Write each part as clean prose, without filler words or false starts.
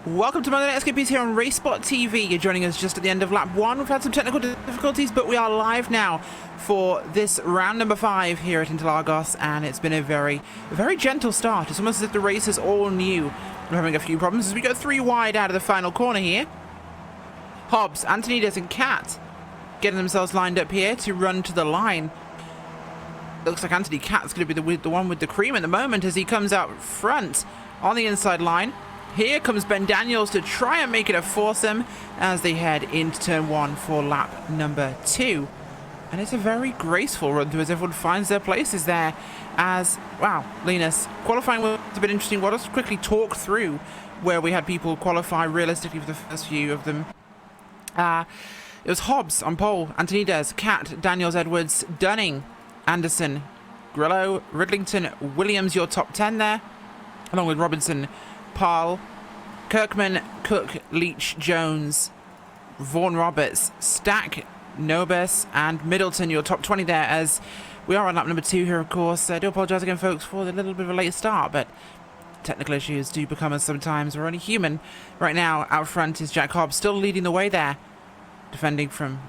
Welcome to Monday Night Skippys here on RaceSpotTV. You're joining us just at the end of lap 1. We've had some technical difficulties, but we are live now for this round number 5 here at Interlagos, and it's been a very gentle start. It's almost as if the race is all new. We're having a few problems as we go 3 wide out of the final corner here. Hobbs, Antonides and Cat getting themselves lined up here to run to the line. Looks like Anthony Cat's going to be the one with the cream at the moment as he comes out front on the inside line. Here comes Ben Daniels to try and make it a foursome as they head into turn 1 for lap number 2. And it's a very graceful run through as everyone finds their places there. As, wow, Linus, qualifying was a bit interesting. We'll just quickly talk through where we had people qualify realistically for the first few of them. It was Hobbs on pole, Antonides, Cat, Daniels, Edwards, Dunning, Anderson, Grillo, Ridlington, Williams, your top 10 there, along with Robinson, Parle, Kirkman, Cook, Leach, Jones, Vaughan Roberts, Stack, Nobis, and Middleton, your top 20 there, as we are on lap number 2 here, of course. I do apologise again, folks, for the little bit of a late start, but technical issues do become us sometimes. We're only human. Right now, out front is Jack Hobbs, still leading the way there, defending from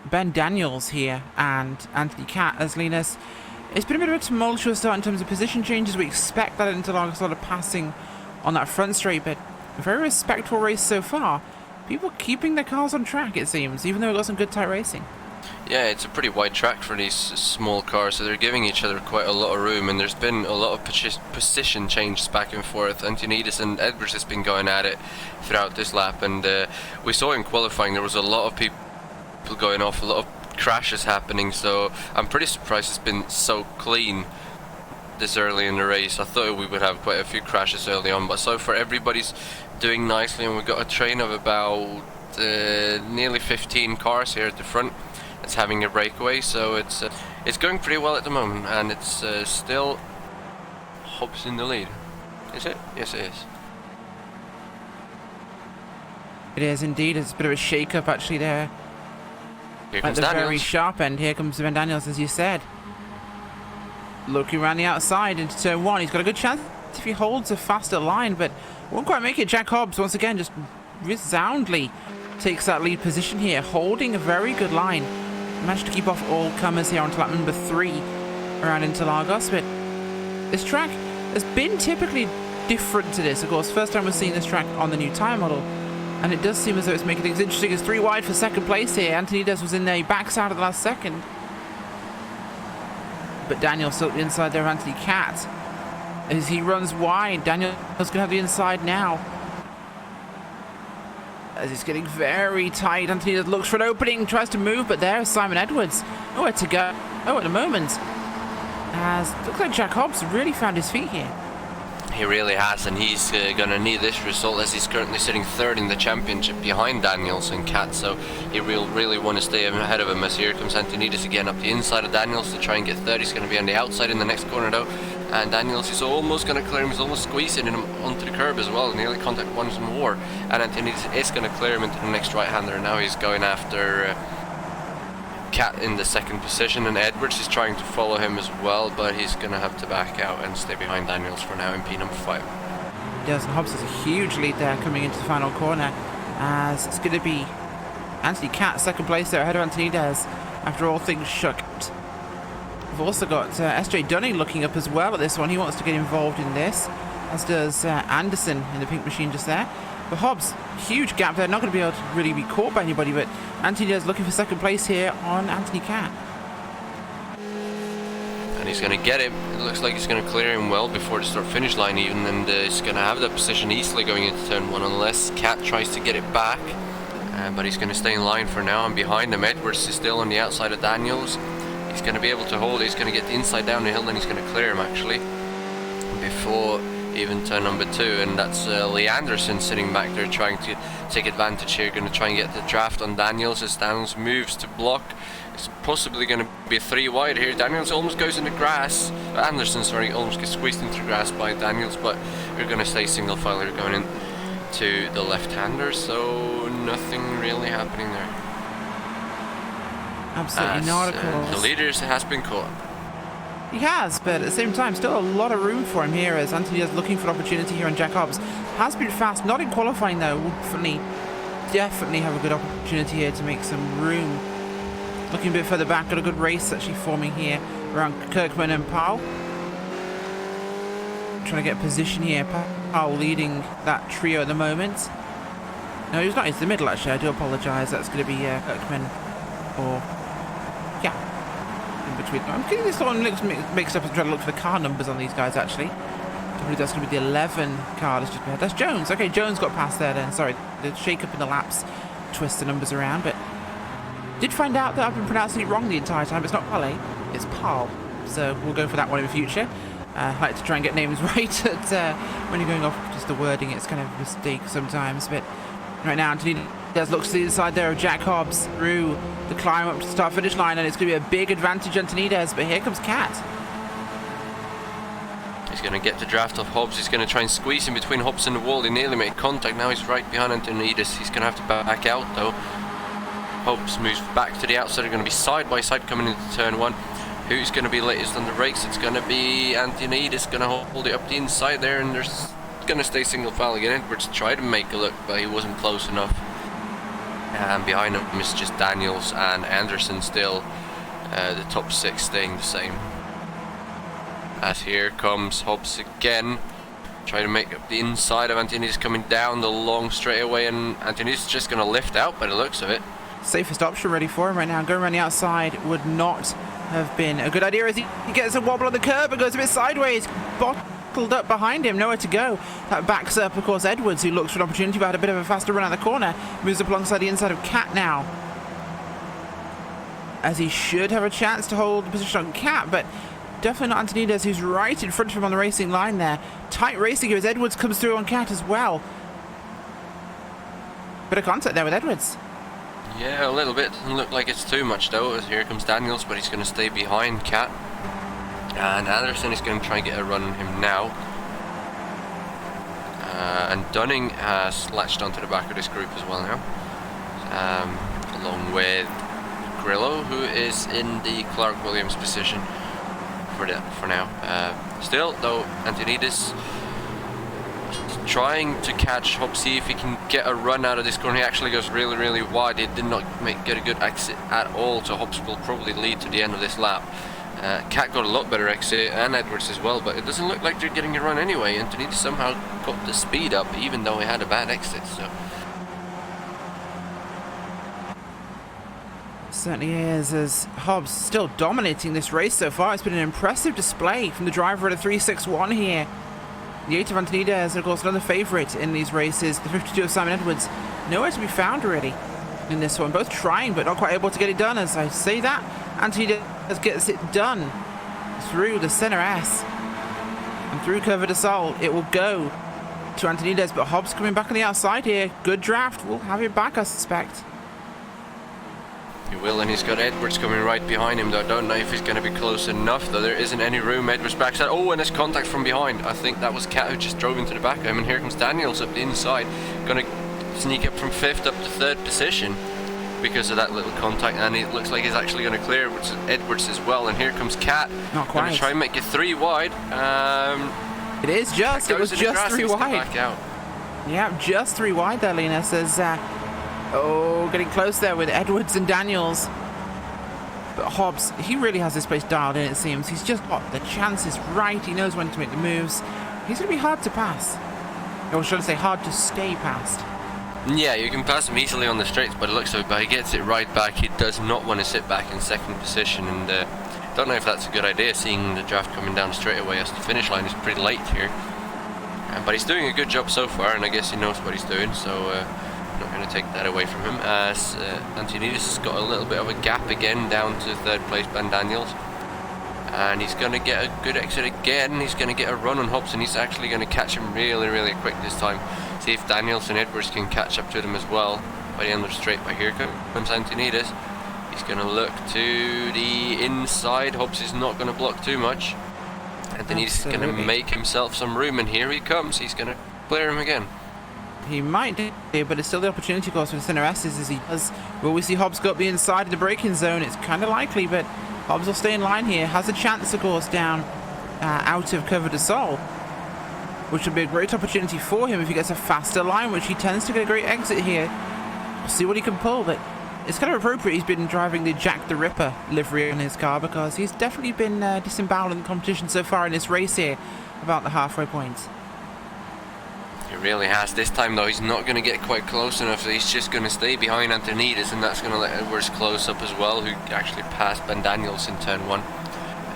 Ben Daniels here, and Anthony Cat as Linus. It's been a bit of a tumultuous start in terms of position changes. We expect that Interlagos, a lot of passing on that front straight, but a very respectful race so far. People keeping their cars on track, it seems, even though it got some good tight racing. Yeah, it's a pretty wide track for these small cars, so they're giving each other quite a lot of room, and there's been a lot of position changes back and forth. Antonides and Edwards has been going at it throughout this lap, and we saw in qualifying there was a lot of people going off, a lot of crashes happening, so I'm pretty surprised it's been so clean this early in the race. I thought we would have quite a few crashes early on, but so far everybody's doing nicely, and we've got a train of about nearly 15 cars here at the front that's having a breakaway, so it's going pretty well at the moment, and it's still Hobbs in the lead. Is it? Yes, it is. It is indeed. It's a bit of a shake-up actually there. Here At comes the Daniels. very sharp end, here comes Ben Daniels, as you said. Looking around the outside into turn 1. He's got a good chance if he holds a faster line, but won't quite make it. Jack Hobbs, once again, just resoundly takes that lead position here, holding a very good line. Managed to keep off all comers here onto lap number 3 around Interlagos, but this track has been typically different to this. Of course, first time we're seeing this track on the new tyre model, and it does seem as though it's making things interesting. It's 3 wide for second place here. Antonides was in there, he backs out at the last second. But Daniel still at the inside there, Anthony Cat. As he runs wide, Daniel's going to have the inside now. As it's getting very tight, Antonides looks for an opening, tries to move, but there's Simon Edwards. Nowhere to go. Oh, at the moment. As looks like Jack Hobbs really found his feet here. He really has, and he's going to need this result as he's currently sitting 3rd in the championship behind Daniels and Cat, so he will really want to stay ahead of him. As here comes Antonides again up the inside of Daniels to try and get 3rd. He's going to be on the outside in the next corner though, and Daniels is almost going to clear him. He's almost squeezing him onto the curb as well, nearly contact once more, and Antonides is going to clear him into the next right-hander. Now he's going after Cat in the 2nd position, and Edwards is trying to follow him as well, but he's going to have to back out and stay behind Daniels for now in P number 5. Yes, and Hobbs has a huge lead there coming into the final corner, as it's going to be Anthony Cat 2nd place there ahead of Antonides after all things shucked. We've also got SJ Dunning looking up as well at this one. He wants to get involved in this, as does Anderson in the pink machine just there. But Hobbs, huge gap there, not going to be able to really be caught by anybody, but Antonides looking for 2nd place here on Anthony Cat. And he's going to get him. It looks like he's going to clear him well before the start-finish line even, and he's going to have that position easily going into turn 1 unless Cat tries to get it back. But he's going to stay in line for now, and behind him Edwards is still on the outside of Daniels. He's going to be able to hold it. He's going to get the inside down the hill, then he's going to clear him actually before even turn number 2, and that's Lee Anderson sitting back there trying to take advantage here, going to try and get the draft on Daniels as Daniels moves to block. It's possibly going to be 3 wide here. Daniels almost goes in the grass. Anderson, sorry, almost gets squeezed into the grass by Daniels, but we're going to stay single file here going in to the left-hander, so nothing really happening there. Absolutely not, of course. The leaders has been caught. He has, but at the same time, still a lot of room for him here as Anthony is looking for an opportunity here on Jack Hobbs. Has been fast, not in qualifying though. Will definitely have a good opportunity here to make some room. Looking a bit further back, got a good race actually forming here around Kirkman and Powell. Trying to get position here. Powell leading that trio at the moment. No, he's not. It's the middle actually. I do apologise. That's going to be Kirkman or in between. I'm getting this one mixed up and trying to look for the car numbers on these guys actually. I believe that's going to be the 11 car that's just ahead. That's Jones. Okay, Jones got past there then. Sorry, the shake up in the laps twist the numbers around, but did find out that I've been pronouncing it wrong the entire time. It's not Palais, it's Pal. So we'll go for that one in the future. I like to try and get names right when you're going off just the wording. It's kind of a mistake sometimes, but right now Anthony does look to the inside there of Jack Hobbs through the climb up to the start finish line, and it's going to be a big advantage Antonides, but here comes Cat. He's going to get the draft off Hobbs. He's going to try and squeeze in between Hobbs and the wall. He nearly made contact. Now he's right behind Antonides. He's going to have to back out though. Hobbs moves back to the outside. They're going to be side by side coming into turn one. Who's going to be latest on the race? It's going to be Antonides. Going to hold it up the inside there, and there's going to stay single file again. Edwards tried to make a look, but he wasn't close enough. And behind him is just Daniels and Anderson still. The top six staying the same. As here comes Hobbs again. Try to make up the inside of Antonides, coming down the long straightaway, and Antonides just going to lift out by the looks of it. Safest option ready for him right now. Going around the outside would not have been a good idea as he gets a wobble on the curb and goes a bit sideways. Bottled up behind him, nowhere to go. That backs up, of course, Edwards, who looks for an opportunity but had a bit of a faster run out the corner. Moves up alongside the inside of Cat now, as he should have a chance to hold the position on Cat, but definitely not Antonides, who's right in front of him on the racing line there. Tight racing here as Edwards comes through on Cat as well. Bit of contact there with Edwards. Yeah, a little bit. Doesn't look like it's too much though, as here comes Daniels, but he's going to stay behind Cat. And Anderson is going to try and get a run on him now. And Dunning has latched onto the back of this group as well now. Along with Grillo, who is in the Clark Williams position for now. Still though, Antonides trying to catch Hobbs, see if he can get a run out of this corner. He actually goes really wide. He did not get a good exit at all, so Hobbs will probably lead to the end of this lap. Cat got a lot better exit, and Edwards as well, but it doesn't look like they're getting a run anyway. Antonides somehow got the speed up even though he had a bad exit. So Certainly is, as Hobbs still dominating this race so far. It's been an impressive display from the driver at a 3.61 here. The 8 of Antonides, of course, another favourite in these races. The 52 of Simon Edwards, nowhere to be found really in this one. Both trying, but not quite able to get it done. As I say that, Antonides gets it done through the centre S. And through Curva de Sol, it will go to Antonides, but Hobbs coming back on the outside here. Good draft. We'll have it back, I suspect. he will, and he's got Edwards coming right behind him though. I don't know if he's going to be close enough though. There isn't any room. Edwards backside. Oh, and there's contact from behind. I think that was Cat who just drove into the back of him, and here comes Daniels up the inside. Going to sneak up from 5th up to 3rd position because of that little contact, and it looks like he's actually going to clear Edwards as well. And here comes Cat. Not quite. Going to try and make it 3 wide. It is just. It was just 3 wide. Back out. Yeah, just 3 wide there, Lena says. Oh, getting close there with Edwards and Daniels. But Hobbs, he really has this place dialed in, it seems. He's just got the chances right. He knows when to make the moves. He's going to be hard to pass. Or should I say hard to stay past. Yeah, you can pass him easily on the straights by the looks of it, but he gets it right back. He does not want to sit back in 2nd position, and don't know if that's a good idea, seeing the draft coming down straight away as the finish line is pretty late here. But he's doing a good job so far, and I guess he knows what he's doing, so not going to take that away from him, as Antonides has got a little bit of a gap again down to 3rd place Ben Daniels, and he's going to get a good exit again. He's going to get a run on Hobbs, and he's actually going to catch him really quick this time. See if Daniels and Edwards can catch up to them as well by the end of the straight. But here comes Antonides. He's going to look to the inside. Hobbs is not going to block too much, and then he's going to make himself some room, and here he comes. He's going to clear him again. He might do, but it's still the opportunity, of course, for the centre S's as he does. Will we see Hobbs go up the inside of the braking zone? It's kind of likely, but Hobbs will stay in line here. Has a chance, of course, down out of Cover de Sol, which will be a great opportunity for him if he gets a faster line, which he tends to get a great exit here. We'll see what he can pull, but it's kind of appropriate he's been driving the Jack the Ripper livery on his car, because he's definitely been disemboweled in the competition so far in this race here, about the halfway point. He really has. This time though, he's not going to get quite close enough, so he's just going to stay behind Antonides, and that's going to let Edwards close up as well, who actually passed Ben Daniels in turn 1.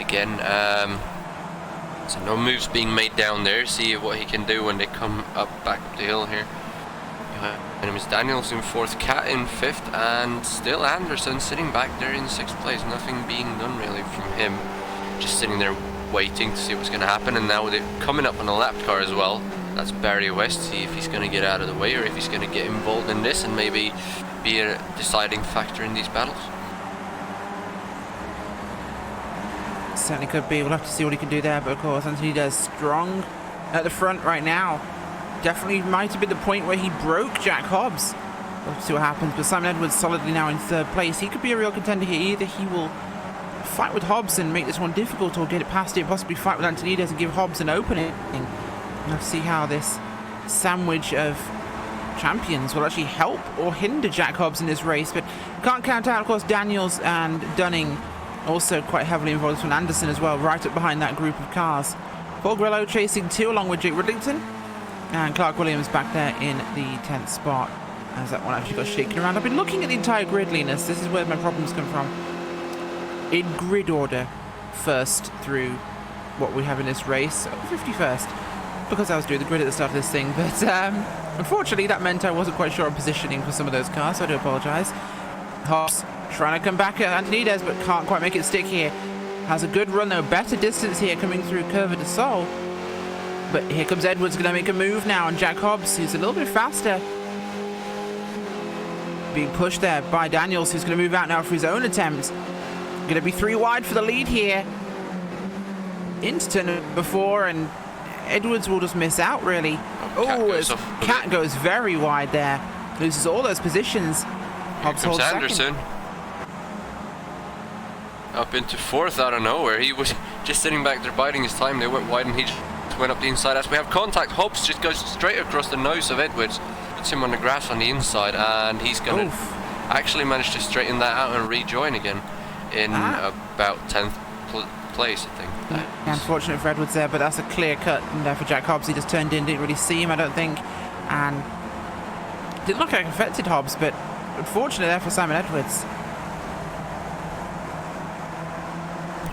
Again, so no moves being made down there. See what he can do when they come back up the hill here. And it was Daniels in 4th, Cat in 5th, and still Anderson sitting back there in 6th place. Nothing being done really from him. Just sitting there waiting to see what's going to happen. And now they're coming up on a lap car as well. That's Barry West. See if he's going to get out of the way, or if he's going to get involved in this and maybe be a deciding factor in these battles. Certainly could be. We'll have to see what he can do there, but of course Antonides strong at the front right now. Definitely might have been the point where he broke Jack Hobbs. We'll see what happens, but Simon Edwards solidly now in 3rd place. He could be a real contender here. Either he will fight with Hobbs and make this one difficult, or get it past it, possibly fight with Antonides and give Hobbs an opening. We'll have to see how this sandwich of champions will actually help or hinder Jack Hobbs in this race, but can't count out, of course, Daniels and Dunning also quite heavily involved with Anderson as well, right up behind that group of cars. Paul Grillo chasing 2 along with Jake Ridlington, and Clark Williams back there in the 10th spot as that one actually got shaken around. I've been looking at the entire grid, Linus. This is where my problems come from. In grid order, first through what we have in this race, 51st, because I was doing the grid at the start of this thing, but unfortunately that meant I wasn't quite sure on positioning for some of those cars, so I do apologise. Hobbs trying to come back at Antonides, but can't quite make it stick here. Has a good run though, better distance here coming through Curva de Sol. But here comes Edwards, going to make a move now, and Jack Hobbs, who's a little bit faster, being pushed there by Daniels, who's going to move out now for his own attempt. Going to be 3 wide for the lead here into turn number 4, and Edwards will just miss out really. Oh, as Cat goes very wide there, loses all those positions. Hobbs holds Anderson second. Up into 4th out of nowhere. He was just sitting back there biding his time. They went wide and he just went up the inside. As we have contact, Hobbs just goes straight across the nose of Edwards, puts him on the grass on the inside, and he's going to actually manage to straighten that out and rejoin again in about 10th place, I think. Yeah, unfortunate for Edwards there, but that's a clear cut. And there for Jack Hobbs, he just turned in, didn't really see him, I don't think, and didn't look like it affected Hobbs, but unfortunately there for Simon Edwards.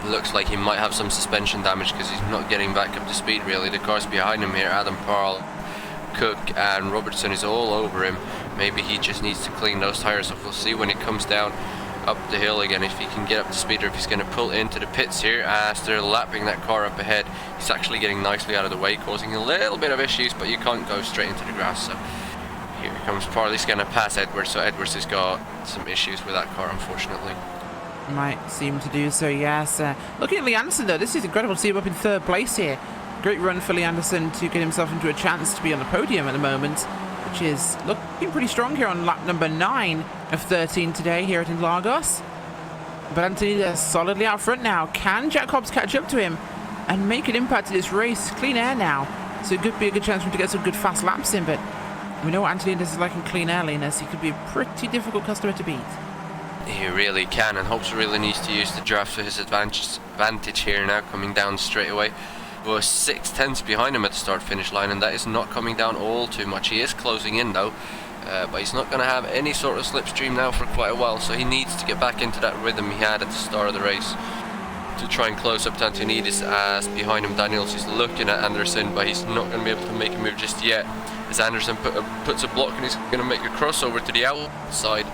Looks like he might have some suspension damage because he's not getting back up to speed really. The cars behind him here, Adam Parle, Cook and Robertson, is all over him. Maybe he just needs to clean those tires off. We'll see when he comes down up the hill again if he can get up to speed, or if he's going to pull into the pits here as they're lapping that car up ahead. He's actually getting nicely out of the way, causing a little bit of issues, but you can't go straight into the grass. So here comes Parle. He's going to pass Edwards, so Edwards has got some issues with that car, unfortunately. Might seem to do so, yes. Looking at Lee Anderson, though, this is incredible to see him up in 3rd place here. Great run for Lee Anderson to get himself into a chance to be on the podium at the moment, which is looking pretty strong here on lap number 9 of 13 today here at Interlagos. But Anthony is solidly out front now. Can Jack Hobbs catch up to him and make an impact in this race? Clean air now, so it could be a good chance for him to get some good fast laps in, but we know what Anthony is like in clean air, Linus. He could be a pretty difficult customer to beat. He really can, and Hobbs really needs to use the draft to his advantage here now, coming down straight away. We're 6/10 behind him at the start-finish line, and that is not coming down all too much. He is closing in though, but he's not going to have any sort of slipstream now for quite a while, so he needs to get back into that rhythm he had at the start of the race to try and close up to Antonides, as behind him Daniels is looking at Anderson, but he's not going to be able to make a move just yet, as Anderson puts a block and he's going to make a crossover to the outside.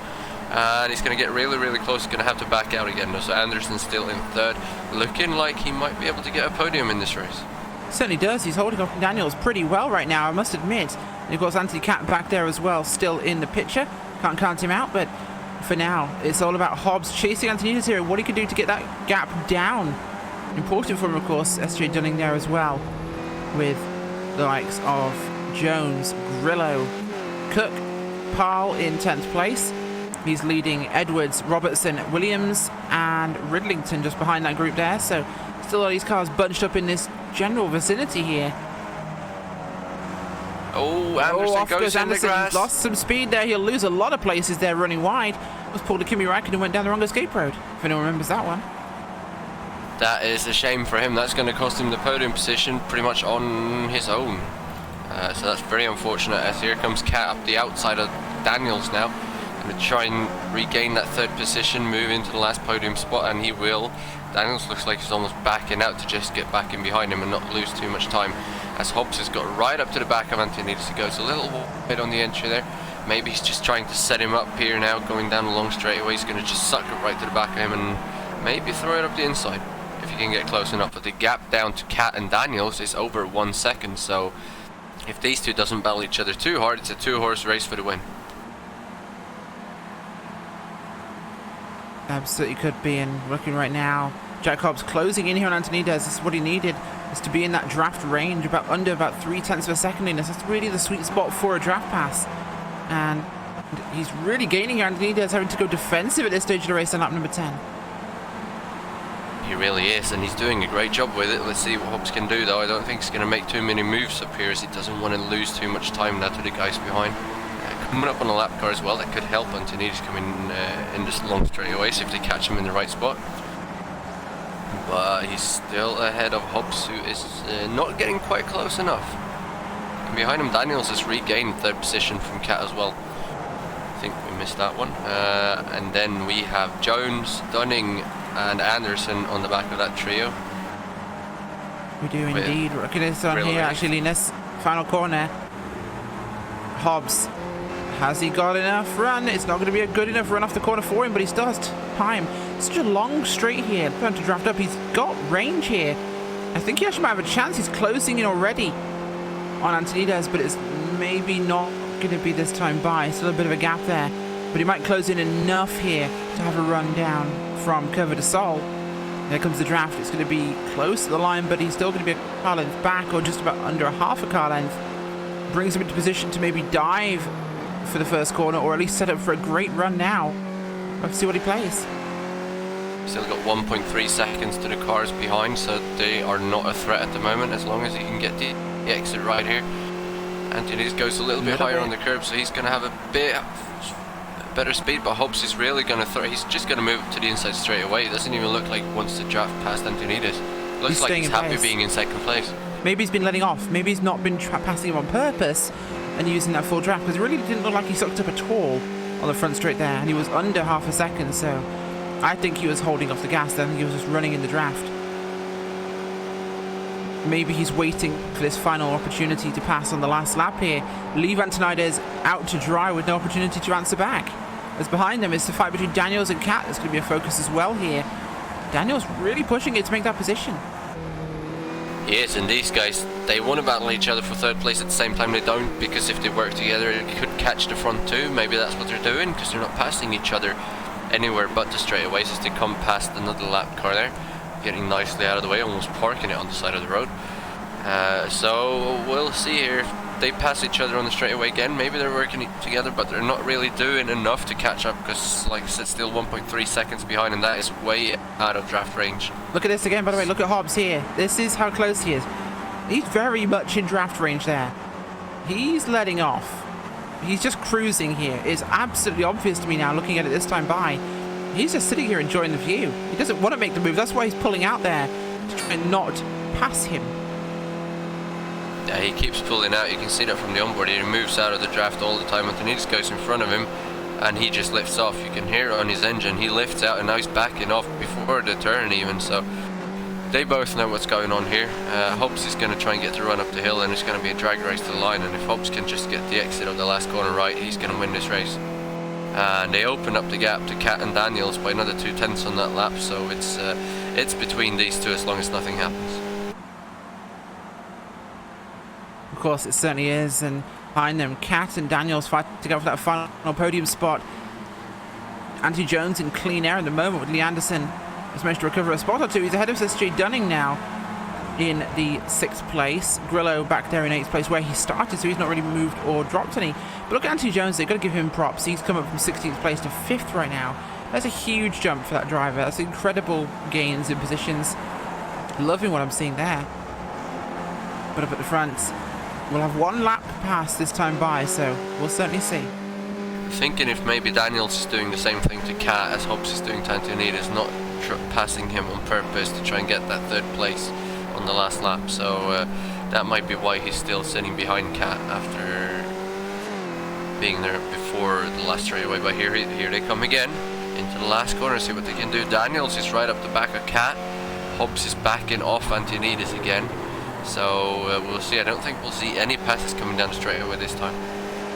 And he's going to get really, really close. He's going to have to back out again. So Anderson's still in 3rd, looking like he might be able to get a podium in this race. Certainly does. He's holding off Daniels pretty well right now, I must admit. And of course, Anthony Cat back there as well, still in the picture. Can't count him out, but for now, it's all about Hobbs chasing Antonides here. What he can do to get that gap down. Important for him, of course. SJ Dunning there as well, with the likes of Jones, Grillo, Cook, Parle in 10th place. He's leading Edwards, Robertson, Williams, and Ridlington just behind that group there. So still a lot of these cars bunched up in this general vicinity here. Oh, Anderson off goes in the grass. He's lost some speed there. He'll lose a lot of places there running wide. Was pulled a Kimi Räikkönen and went down the wrong escape road, if anyone remembers that one. That is a shame for him. That's going to cost him the podium position pretty much on his own. So that's very unfortunate, as here comes Cat up the outside of Daniels now. Going to try and regain that third position, move into the last podium spot, and he will. Daniels looks like he's almost backing out to just get back in behind him and not lose too much time, as Hobbs has got right up to the back of Antonides. He goes a little bit on the entry there. Maybe he's just trying to set him up here now, going down the long straightaway. He's going to just suck it right to the back of him and maybe throw it up the inside if he can get close enough. But the gap down to Cat and Daniels is over 1 second, so if these two doesn't battle each other too hard, it's a two-horse race for the win. Absolutely could be, and looking right now, Jack Hobbs closing in here on Antonides. This is what he needed, is to be in that draft range, under about 0.3 of a second in this. That's really the sweet spot for a draft pass, and he's really gaining here. Antonides having to go defensive at this stage of the race on lap number 10. He really is, and he's doing a great job with it. Let's see what Hobbs can do, though. I don't think he's going to make too many moves up here, as he doesn't want to lose too much time now to the guys behind. Coming up on a lap car as well, that could help Antonides coming in this long straightaways if they catch him in the right spot. But he's still ahead of Hobbs, who is not getting quite close enough. And behind him, Daniels has regained third position from Cat as well. I think we missed that one. And then we have Jones, Dunning, and Anderson on the back of that trio. We do indeed. Look at this on here, actually, Linus. Final corner. Hobbs. Has he got enough run? It's not going to be a good enough run off the corner for him, but he still has time. Such a long straight here. Trying to draft up. He's got range here. I think he actually might have a chance. He's closing in already on Antonides, but it's maybe not going to be this time by. Still a bit of a gap there, but he might close in enough here to have a run down from Cover de Sol. There comes the draft. It's going to be close to the line, but he's still going to be a car length back, or just about under a half a car length. Brings him into position to maybe dive for the first corner, or at least set up for a great run now. Let's see what he plays. Still got 1.3 seconds to the cars behind, so they are not a threat at the moment, as long as he can get the exit right here. Antonides goes a little bit higher on the curb, so he's going to have a bit better speed, but Hobbs is really going to throw. He's just going to move to the inside straight away. It doesn't even look like he wants to draft past Antonides. Looks like he's happy being in second place. Maybe he's been letting off. Maybe he's not been passing him on purpose and using that full draft, because it really didn't look like he sucked up at all on the front straight there, and he was under half a second, so I think he was holding off the gas. I think he was just running in the draft. Maybe he's waiting for this final opportunity to pass on the last lap here. Leave Antonides out to dry with no opportunity to answer back. As behind them is the fight between Daniels and Cat. There's going to be a focus as well here. Daniels really pushing it to make that position. Yes, and these guys, they want to battle each other for third place. At the same time they don't, because if they work together it could catch the front two. Maybe that's what they're doing, because they're not passing each other anywhere but the straightaways as they come past another lap car there. Getting nicely out of the way, almost parking it on the side of the road. So we'll see here if they pass each other on the straightaway again. Maybe they're working together, but they're not really doing enough to catch up, because like I said, still 1.3 seconds behind, and that is way out of draft range. Look at this again, by the way. Look at Hobbs here. This is how close he is. He's very much in draft range there. He's letting off. He's just cruising here. It's absolutely obvious to me now, looking at it this time by. He's just sitting here enjoying the view. He doesn't want to make the move. That's why he's pulling out there, to try and not pass him. Yeah, he keeps pulling out. You can see that from the onboard. He moves out of the draft all the time. Antonides goes in front of him, and he just lifts off. You can hear it on his engine. He lifts out, and now he's backing off before the turn even. So they both know what's going on here. Hobbs is going to try and get the run up the hill, and it's going to be a drag race to the line. And if Hobbs can just get the exit of the last corner right, he's going to win this race. And they open up the gap to Cat and Daniels by another 2/10 on that lap. So it's between these two as long as nothing happens. Of course, it certainly is, and behind them, Cat and Daniels fighting to go for that final podium spot. Anthony Jones in clean air at the moment with Lee Anderson. Has managed to recover a spot or two. He's ahead of SJ Dunning now. in the 6th place. Grillo back there in 8th place where he started, so he's not really moved or dropped any. But look at Anthony Jones, they've got to give him props. He's come up from 16th place to 5th right now. That's a huge jump for that driver. That's incredible gains in positions. Loving what I'm seeing there. But up at the front, we'll have one lap pass this time by, so we'll certainly see. Thinking if maybe Daniels is doing the same thing to Cat as Hobbs is doing to Antonides, not passing him on purpose to try and get that 3rd place on the last lap. So that might be why he's still sitting behind Cat after being there before the last straightaway. But here they come again into the last corner, see what they can do. Daniels is right up the back of Cat. Hobbs is backing off Antonides again. So we'll see. I don't think we'll see any passes coming down the straightaway this time.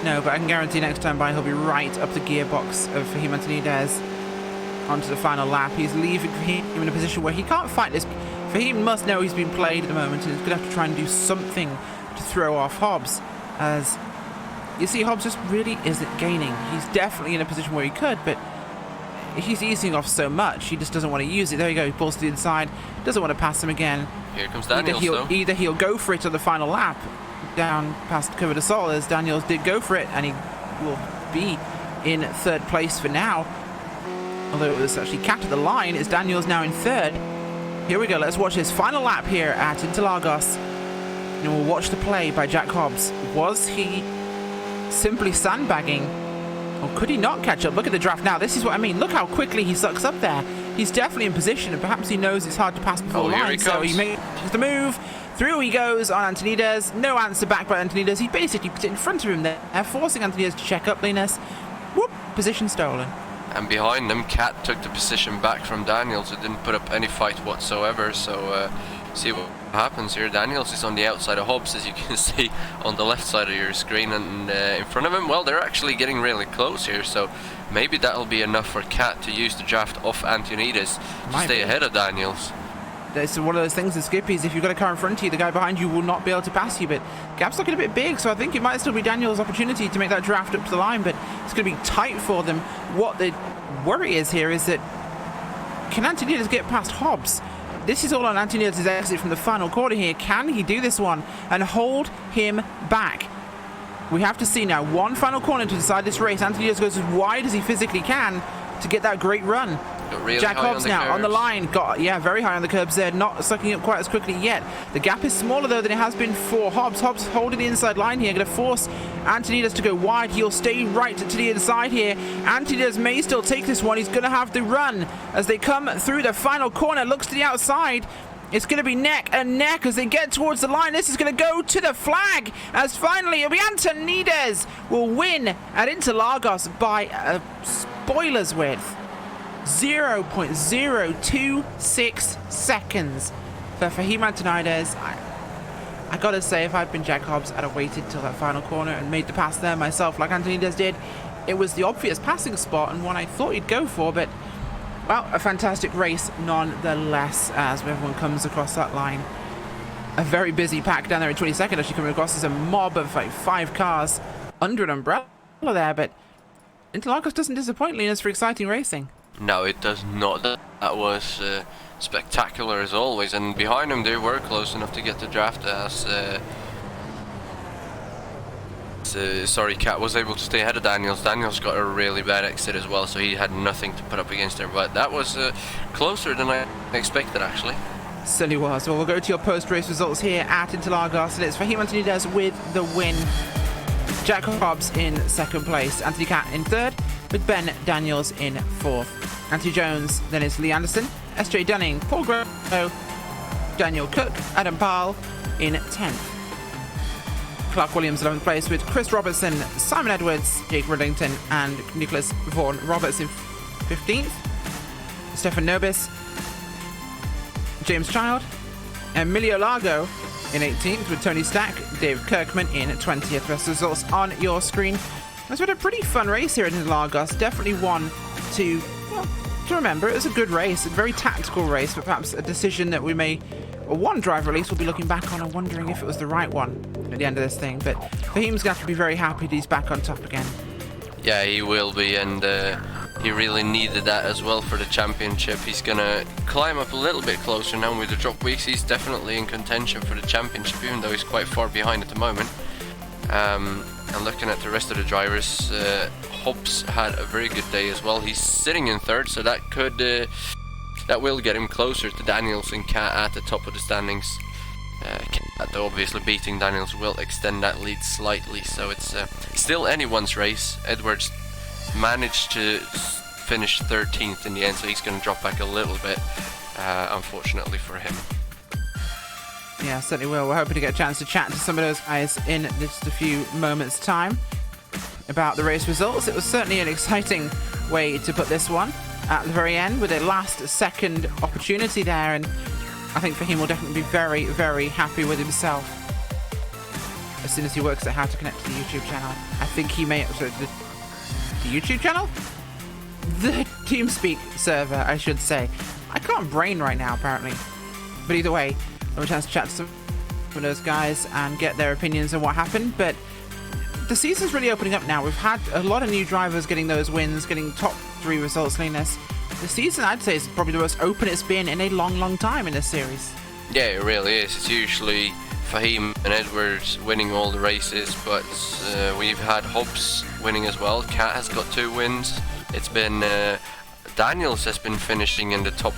No, but I can guarantee next time by he'll be right up the gearbox of Fahim Antonides onto the final lap. He's leaving Fahim in a position where he can't fight this. Fahim must know he's been played at the moment and he's going to have to try and do something to throw off Hobbs. As you see, Hobbs just really isn't gaining. He's definitely in a position where he could, but he's easing off so much, he just doesn't want to use it. There you go, he pulls to the inside, doesn't want to pass him again. Here comes Daniels, either he'll go for it on the final lap, down past Cover de Sol, as Daniels did go for it, and he will be in 3rd place for now. Although it was actually capped at the line, it's Daniels now in 3rd. Here we go, let's watch his final lap here at Interlagos. And we'll watch the play by Jack Hobbs. Was he simply sandbagging, or could he not catch up? Look at the draft now. This is what I mean. Look how quickly he sucks up there. He's definitely in position, and perhaps he knows it's hard to pass before the line. So he makes the move. Through he goes on Antonides. No answer back by Antonides. He basically puts it in front of him there, forcing Antonides to check upliness. Whoop, position stolen. And behind them, Cat took the position back from Daniels, who didn't put up any fight whatsoever. So see what happens here. Daniels is on the outside of Hobbs, as you can see on the left side of your screen, and in front of him, well, they're actually getting really close here. So maybe that'll be enough for Cat to use the draft off Antonides to stay ahead of Daniels. It's one of those things in Skippys, if you've got a car in front of you, the guy behind you will not be able to pass you, but gap's looking a bit big, so I think it might still be Daniel's opportunity to make that draft up to the line, but it's going to be tight for them. What the worry is here is that, can Antonides get past Hobbs? This is all on Antonides' exit from the final corner here. Can he do this one and hold him back? We have to see now. One final corner to decide this race. Antonides goes as wide as he physically can to get that great run. Really Jack Hobbs now on the line, got very high on the curbs there, not sucking up quite as quickly yet. The gap is smaller though than it has been for Hobbs. Hobbs holding the inside line here, going to force Antonides to go wide. He'll stay right to the inside here. Antonides may still take this one. He's going to have to run as they come through the final corner. Looks to the outside. It's going to be neck and neck as they get towards the line. This is going to go to the flag as finally it'll be Antonides will win at Interlagos by a spoiler's width. 0.026 seconds for Fahim Antonides. I gotta say, if I'd been Jack Hobbs, I'd have waited till that final corner and made the pass there myself like Antonides did. It was the obvious passing spot and one I thought he'd go for, but well, a fantastic race nonetheless as everyone comes across that line. A very busy pack down there in 22nd actually coming across. There's a mob of like 5 cars under an umbrella there, but Interlagos doesn't disappoint, Linus, for exciting racing. No, it does not. That was spectacular as always, and behind him they were close enough to get the draft as Cat was able to stay ahead of Daniels. Daniels got a really bad exit as well, so he had nothing to put up against there, but that was closer than I expected actually. Certainly was. Well, we'll go to your post-race results here at Interlagos, and it's Fahim Antonides with the win. Jack Hobbs in 2nd place, Anthony Cat in 3rd, with Ben Daniels in 4th. Anthony Jones, then it's Lee Anderson, SJ Dunning, Paul Grillo, Daniel Cook, Adam Powell in 10th. Clark Williams 11th place with Chris Robertson, Simon Edwards, Jake Riddington and Nicholas Vaughan Roberts in 15th. Stefan Nobis, James Child, Emilio Largo in 18th with Tony Stack, Dave Kirkman in 20th. Rest results on your screen. It's been a pretty fun race here at Interlagos. Definitely one to remember. It was a good race, a very tactical race, but perhaps a decision that we may, or one driver at least, will be looking back on and wondering if it was the right one at the end of this thing. But Fahim's going to have to be very happy that he's back on top again. Yeah, he will be, and He really needed that as well for the championship. He's gonna climb up a little bit closer now with the drop weeks. He's definitely in contention for the championship, even though he's quite far behind at the moment. And looking at the rest of the drivers, Hobbs had a very good day as well. He's sitting in third, so that will get him closer to Daniels and Cat at the top of the standings. Cat, though, obviously beating Daniels will extend that lead slightly, so it's still anyone's race. Edwards managed to finish 13th in the end, so he's going to drop back a little bit, unfortunately for him. Yeah, certainly will. We're hoping to get a chance to chat to some of those guys in just a few moments' time about the race results. It was certainly an exciting way to put this one at the very end with a last-second opportunity there, and I think Fahim will definitely be very, very happy with himself as soon as he works out how to connect to the YouTube channel. I think he may... Sorry, the YouTube channel? The TeamSpeak server, I should say. I can't brain right now, apparently. But either way, we'll have a chance to chat to some of those guys and get their opinions on what happened. But the season's really opening up now. We've had a lot of new drivers getting those wins, getting top 3 results, Linus. The season, I'd say, is probably the most open it's been in a long, long time in this series. Yeah, it really is. It's usually Fahim and Edwards winning all the races, but we've had Hobbs winning as well. Cat has got 2 wins. It's been Daniels has been finishing in the top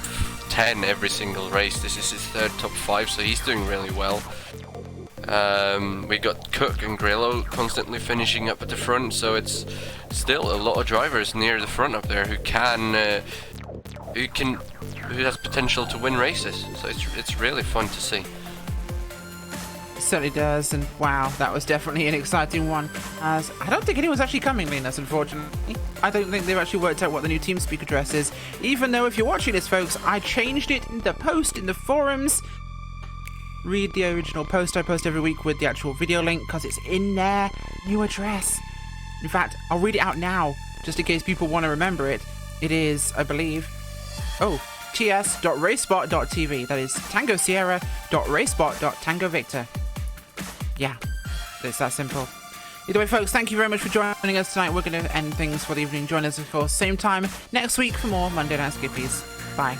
10 every single race. This is his 3rd top 5, so he's doing really well. We got Cook and Grillo constantly finishing up at the front, so it's still a lot of drivers near the front up there who has potential to win races. So it's really fun to see. It certainly does, and wow, that was definitely an exciting one. As I don't think anyone's actually coming, Linus, unfortunately. I don't think they've actually worked out what the new TeamSpeak address is, even though if you're watching this, folks, I changed it in the post in the forums. Read the original post I post every week with the actual video link, because it's in their new address. In fact, I'll read it out now, just in case people want to remember it. It is, I believe, ts.racespot.tv. That is Tango Sierra.racespot.Tango Victor. Yeah, it's that simple. Either way, folks, thank you very much for joining us tonight. We're going to end things for the evening. Join us, of course, same time next week for more Monday Night Skippies. Bye.